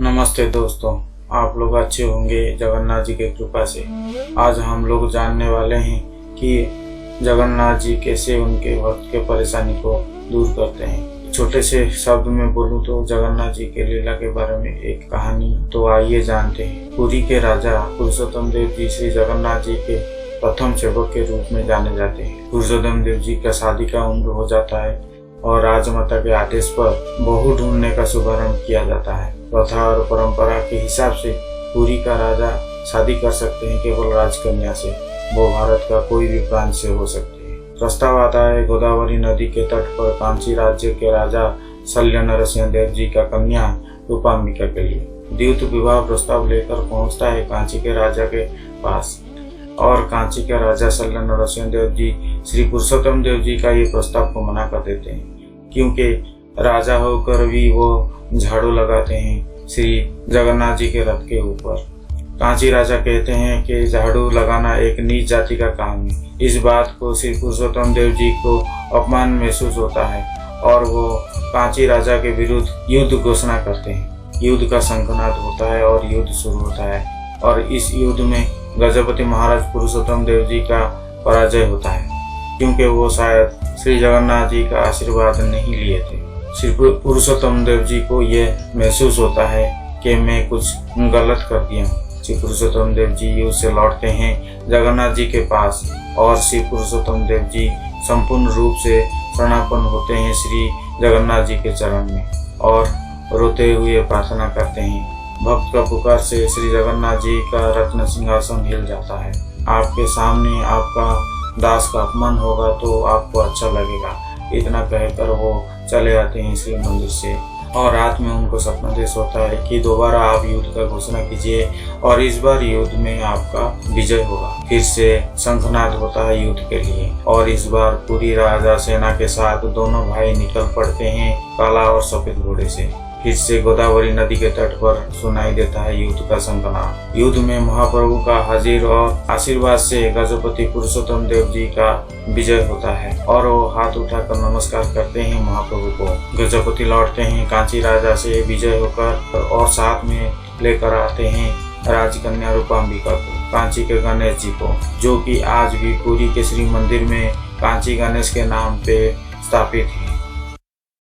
नमस्ते दोस्तों, आप लोग अच्छे होंगे जगन्नाथ जी की कृपा से। आज हम लोग जानने वाले हैं कि जगन्नाथ जी कैसे उनके भक्त के परेशानी को दूर करते हैं। छोटे से शब्द में बोलूं तो जगन्नाथ जी के लीला के बारे में एक कहानी तो आइए जानते हैं। पुरी के राजा पुरुषोत्तम देव जी श्री जगन्नाथ जी के प्रथम सेवक के रूप में जाने जाते हैं। पुरुषोत्तम देव जी का शादी का उम्र हो जाता है और राजमाता के आदेश पर बहू ढूंढने का शुभारंभ किया जाता है। प्रथा और परंपरा के हिसाब से पुरी का राजा शादी कर सकते हैं केवल राजकन्या से, वो भारत का कोई भी प्रांत से हो सकते हैं। प्रस्ताव आता है गोदावरी नदी के तट पर कांची राज्य के राजा शल्य नरसिंह देव जी का कन्या रूपांबिका के लिए। द्यूत विवाह प्रस्ताव लेकर पहुंचता है कांची के राजा के पास और कांची के राजा शल्य नरसिंह देव जी श्री पुरुषोत्तम देव जी का ये प्रस्ताव को मना कर देते हैं, क्योंकि राजा होकर भी वो झाड़ू लगाते हैं श्री जगन्नाथ जी के रथ के ऊपर। कांची राजा कहते हैं कि झाड़ू लगाना एक नीच जाति का काम है। इस बात को श्री पुरुषोत्तम देव जी को अपमान महसूस होता है और वो कांची राजा के विरुद्ध युद्ध घोषणा करते हैं। युद्ध का शंखनाद होता है और युद्ध शुरू होता है और इस युद्ध में गजपति महाराज पुरुषोत्तम देव जी का पराजय होता है, क्योंकि वो शायद श्री जगन्नाथ जी का आशीर्वाद नहीं लिए थे। श्री पुरुषोत्तम देव जी को यह महसूस होता है कि मैं कुछ गलत कर दिया। श्री पुरुषोत्तम देव जी युद्ध से लौटते हैं जगन्नाथ जी के पास और श्री पुरुषोत्तम देव जी संपूर्ण रूप से शरणापन्न होते हैं श्री जगन्नाथ जी के चरण में और रोते हुए प्रार्थना करते हैं। भक्त का पुकार से श्री जगन्नाथ जी का रत्न सिंहासन हिल जाता है। आपके सामने आपका दास का अपमान होगा तो आपको अच्छा लगेगा। इतना कहकर वो चले आते हैं श्री मंदिर से और रात में उनको सपना देश होता है कि दोबारा आप युद्ध का घोषणा कीजिए और इस बार युद्ध में आपका विजय होगा। फिर से शंखनाद होता है युद्ध के लिए और इस बार पूरी राजा सेना के साथ दोनों भाई निकल पड़ते हैं काला और सफेद घोड़े से। फिर से गोदावरी नदी के तट पर सुनाई देता है युद्ध का शंखनाद। युद्ध में महाप्रभु का हाजिर और आशीर्वाद से गजपति पुरुषोत्तम देव जी का विजय होता है और वो हाथ उठाकर नमस्कार करते हैं महाप्रभु को। गजपति लौटते हैं कांची राजा से विजय होकर और साथ में लेकर आते हैं राजकन्या रूपांबिका को, कांची के गणेश जी को, जो कि आज भी पुरी के श्री मंदिर में कांची गणेश के नाम पे स्थापित है।